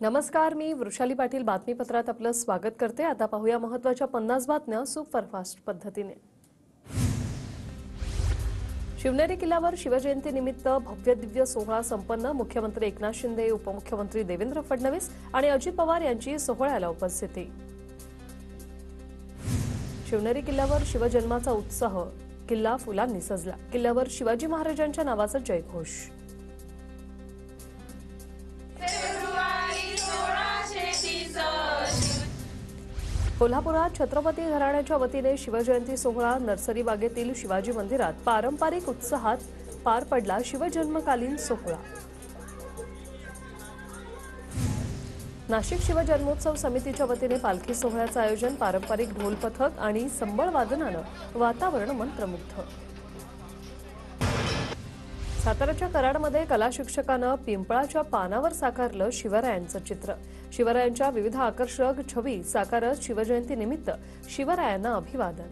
नमस्कार, मी वृषाली पाटील बातमीपत्रात आपलं स्वागत करते। आता पाहूया महत्त्वाच्या 50 बातम्या सुपरफास्ट पद्धतीने। शिवनेरी किल्ल्यावर शिवजयंती निमित्त भव्य दिव्य सोहळा संपन्न। मुख्यमंत्री एकनाथ शिंदे, उपमुख्यमंत्री देवेंद्र फडणवीस आणि अजित पवार यांची सोहळ्याला उपस्थिती। शिवनेरी किल्ल्यावर शिवजन्माचा उत्साह, किल्ला फुलांनी सजला। किल्ल्यावर शिवाजी महाराजांच्या नावाचा जयघोष। कोल्हापुरात छत्रपती घराण्याच्या वतीने शिवजयंती सोहळा नर्सरी बागेतील शिवाजी मंदिरात पारंपरिक उत्साहात पार पडला। शिवजन्मकालीन सोहळा। नाशिक शिवजन्मोत्सव समितीच्या वतीने पालखी सोहळ्याचं आयोजन। पारंपरिक ढोल पथक आणि संबळ वादनानं वातावरण मंत्रमुग्ध। साताऱ्याच्या कराडमध्ये कला शिक्षकानं पिंपळाच्या पानावर साकारलं शिवरायांचं चित्र। शिवरायांच्या विविध आकर्षक छबी साकारत शिवजयंती निमित्त शिवरायांना अभिवादन।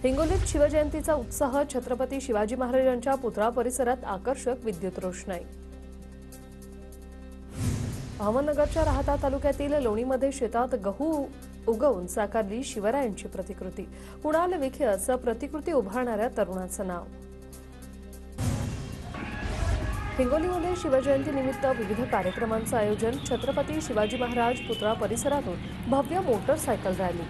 हिंगोलीत शिवजयंतीचा उत्साह, छत्रपती शिवाजी महाराजांच्या पुतळा परिसरात आकर्षक विद्युत रोषणाई। अहमदनगरच्या राहाता तालुक्यातील लोणीमध्ये शेतात गहू उगवून साकारली शिवरायांची प्रतिकृती। कुणाल विखे असं प्रतिकृती उभारणाऱ्या तरुणाचं नाव। हिंगोलीमध्ये शिवजयंती निमित्त विविध कार्यक्रमांचं आयोजन। छत्रपती शिवाजी महाराज पुतळा परिसरातून भव्य मोटरसायकल रॅली।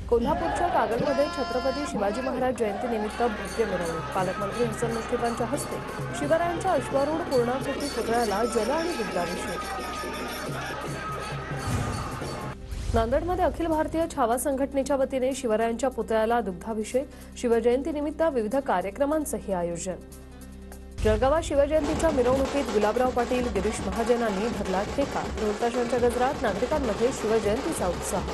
कोल्हापूरच्या कागलमध्ये छत्रपती शिवाजी महाराज जयंती निमित्त भव्य मिरवणूक। पालकमंत्री हसन मुश्रीफांच्या हस्ते शिवरायांच्या अश्वारूढ पूर्णाकृती पुतळ्याला जल आणि दुग्धाभिषेक। नांदेडमध्ये अखिल भारतीय छावा संघटनेच्या वतीने शिवरायांच्या पुतळ्याला दुग्धाभिषेक। शिवजयंती निमित्त विविध कार्यक्रमांचंही आयोजन। जळगावात शिवजयंतीच्या मिरवणुकीत गुलाबराव पाटील, गिरीश महाजनांनी धरला ठेका। ढोलताशांच्या गजरात नागरिकांमध्ये शिवजयंतीचा उत्साह।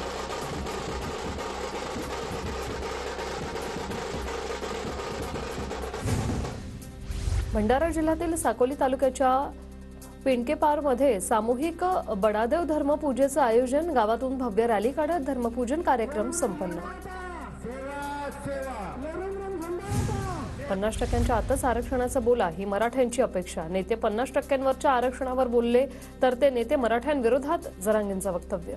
भंडारा जिल्ह्यातील साकोली तालुक्याच्या पिंडकेपारमध्ये सामूहिक बडादेव धर्मपूजेचं आयोजन। गावातून भव्य रॅली काढत धर्मपूजन कार्यक्रम संपन्न। 50% आतच आरक्षणाचा बोला ही मराठ्यांची अपेक्षा। नेते 50%वरच्या आरक्षणावर बोलले तर ते नेते मराठ्यांविरोधात, जरांगेंचं वक्तव्य।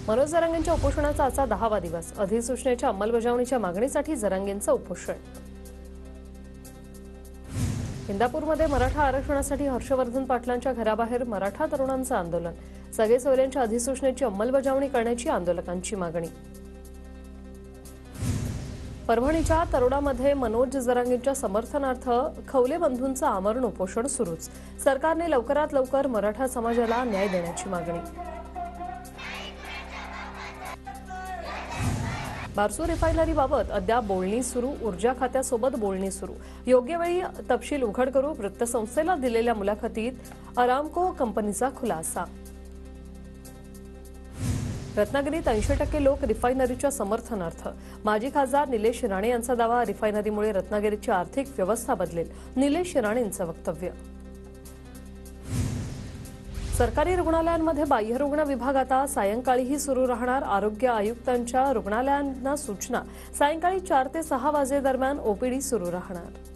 मनोज जरांगेंच्या उपोषणाचा आजचा 10वा दिवस। अधिसूचनेच्या अंमलबजावणीच्या मागणीसाठी जरांगेंचं उपोषण। इंदापूरमध्ये मराठा आरक्षणासाठी हर्षवर्धन पाटलांच्या घराबाहेर मराठा तरुणांचं आंदोलन। सगळे सोयऱ्यांच्या अधिसूचनेची अंमलबजावणी करण्याची आंदोलकांची मागणी। परभणीच्या तरोडामध्ये मनोज जरांगेंच्या समर्थनार्थ खवले बंधूंचं आमरण उपोषण सुरूच। सरकारने लवकरात लवकर मराठा समाजाला न्याय देण्याची मागणी। बारसू रिफायनरीबाबत अद्याप बोलणी सुरू। ऊर्जा खात्यासोबत बोलणी सुरू। योग्य वेळी तपशील उघड करू, वृत्तसंस्थेला दिलेल्या मुलाखतीत अरामको कंपनीचा खुलासा। रत्नागिरीत 80% लोक रिफायनरीच्या समर्थनार्थ। माजी खासदार निलेश राणे यांचा दावा, रिफायनरीमुळे रत्नागिरीची आर्थिक व्यवस्था बदलेल। निलेश राणेंचं वक्तव्य। सरकारी रुग्णालयांमध्ये बाह्यरुग्ण विभाग आता सायंकाळीही सुरू राहणार। आरोग्य आयुक्तांच्या रुग्णालयांना सूचना, सायंकाळी 4 ते 6 वाजेदरम्यान ओपीडी सुरू राहणार।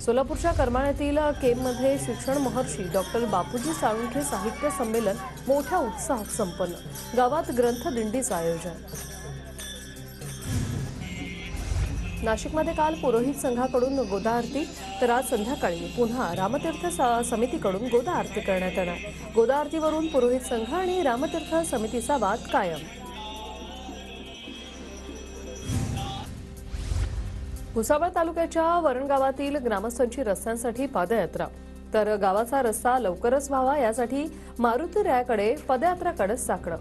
सोलापूरच्या करमाळ्यातील केममध्ये शिक्षण महर्षी डॉक्टर बापूजी साळुंखे साहित्य संमेलन मोठ्या उत्साहात संपन्न। गावात ग्रंथ दिंडीचं आयोजन। नाशिकमध्ये काल पुरोहित संघाकडून गोदा आरती, तर आज संध्याकाळी पुन्हा रामतीर्थ समितीकडून गोदा आरती करण्यात येणार। गोदा आरतीवरून पुरोहित संघ आणि रामतीर्थ समितीचा वाद कायम। भुसावळ तालुक्याच्या वरण गावातील ग्रामस्थांची रस्त्यांसाठी पदयात्रा, तर गावाचा रस्ता लवकरच व्हावा यासाठी मारुती रॅकडे पदयात्रा काढत साकडं।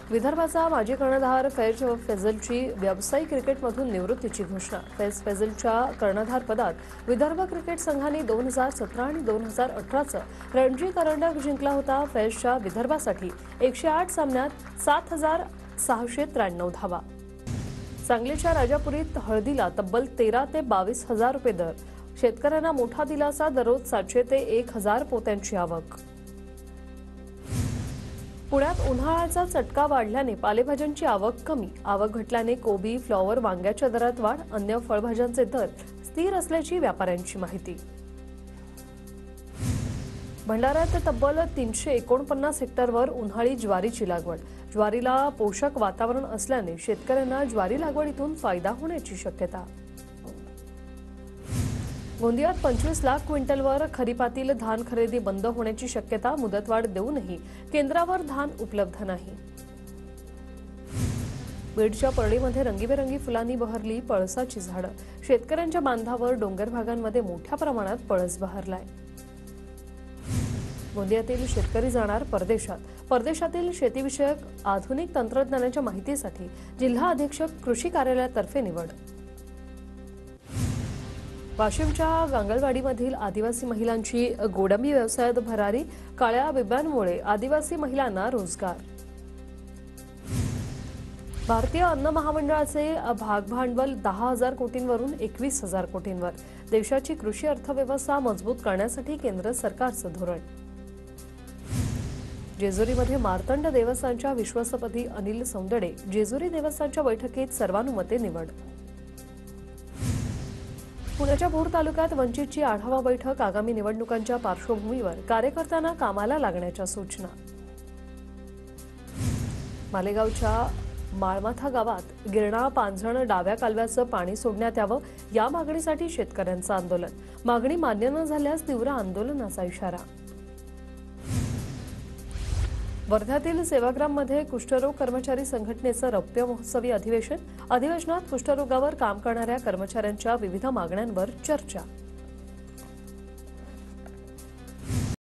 विदर्भाचा माजी कर्णधार फैज फैजलची व्यावसायिक क्रिकेटमधून निवृत्तीची घोषणा। फैज फैजलच्या कर्णधारपदात विदर्भ क्रिकेट संघाने 2017 आणि 2018चं रणजी करंडक जिंकला होता। फैजच्या विदर्भासाठी 108 सामन्यात 7,693 धावा। सांगलीच्या राजापुरीत हळदीला तब्बल 13 ते 22 हजार रुपये दर। शेतकऱ्यांना मोठा दिलासा, दररोज 700 ते 1000 पोत्यांची आवक। पुण्यात उन्हाळ्याचा चटका वाढल्याने पालेभाज्यांची आवक कमी. आवक घटल्याने कोबी, फ्लॉवर, वांग्याच्या दरात वाढ. अन्य फळभाज्यांचे दर स्थिर असल्याची व्यापाऱ्यांची माहिती. भंडाऱ्यात तब्बल 349 हेक्टरवर उन्हाळी ज्वारीची लागवड. ज्वारीला पोषक वातावरण असल्याने शेतकऱ्यांना ज्वारी लागवडीतून फायदा होण्याची शक्यता. गोंदियात 25 लाख क्विंटलवर खरीपातील धान खरेदी बंद होण्याची शक्यता. मुदतवाढ देऊनही केंद्रावर धान उपलब्ध नाही. बीडच्या परळीमध्ये रंगीबेरंगी फुलांनी बहरली पळसाची झाडं. शेतकऱ्यांच्या बांधावर डोंगर भागांमध्ये मोठ्या प्रमाणात पळस बहरलाय. गोंदियातील शेतकरी जाणार परदेशात. परदेशातील शेतीविषयक आधुनिक तंत्रज्ञानाच्या माहितीसाठी जिल्हा अधीक्षक कृषी कार्यालयातर्फे निवड. वाशिमच्या गांगलवाडीमधील आदिवासी महिलांची गोडंबी व्यवसायात भरारी. काळ्या बिब्यांमुळे आदिवासी महिलांना रोजगार. भारतीय अन्न महामंडळाचे भागभांडवल 10,000 कोटींवरून 21,000 कोटींवर. देशाची कृषी अर्थव्यवस्था मजबूत करण्यासाठी केंद्र सरकारचं धोरण. जेजुरीमध्ये मार्तंड देवस्थानच्या विश्वासपती अनिल सौंदडे. जेजुरी देवस्थानच्या बैठकीत सर्वानुमते निवड. पुण्याच्या भोर तालुक्यात वंचितची आढावा बैठक. आगामी निवडणुकांच्या पार्श्वभूमीवर कार्यकर्त्यांना कामाला लागण्याच्या सूचना. मालेगावच्या माळमाथा गावात गिरणा पांझण डाव्या कालव्याचं पाणी सोडण्यात यावं, या मागणीसाठी शेतकऱ्यांचं आंदोलन. मागणी मान्य न झाल्यास तीव्र आंदोलनाचा इशारा. वर्ध्यातील सेवाग्राममध्ये कुष्ठरोग कर्मचारी संघटनेचं रौप्य महोत्सवी अधिवेशन. अधिवेशनात कुष्ठरोगावर काम करणाऱ्या कर्मचाऱ्यांच्या विविध मागण्यांवर चर्चा.